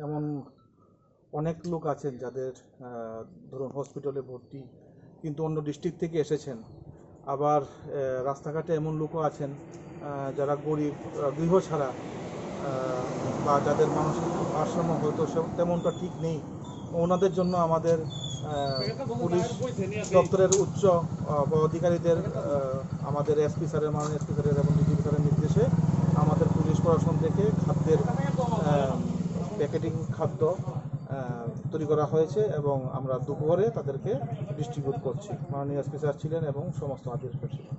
এমন অনেক লোক আছেন যাদের ধরুন হসপিটালে ভর্তি, কিন্তু অন্য ডিস্ট্রিক্ট থেকে এসেছেন। আবার রাস্তাঘাটে এমন লোকও আছেন যারা গরিব, গৃহ ছাড়া, বা যাদের মানসিক ভারসাম্য হয়তো তেমনটা ঠিক নেই। ওনাদের জন্য আমাদের পুলিশ দপ্তরের উচ্চ অধিকারীদের, আমাদের এসপি স্যারের, মাননীয় এসপি স্যারের এবং ডিজিপি স্যারের নির্দেশে আমাদের পুলিশ প্রশাসন থেকে খাদ্যের প্যাকেটিং খাদ্য তৈরি করা হয়েছে এবং আমরা দুপুরে তাদেরকে ডিস্ট্রিবিউট করছি। মাননীয় এসপি স্যার ছিলেন এবং সমস্ত আধিকারিকরা ছিলেন।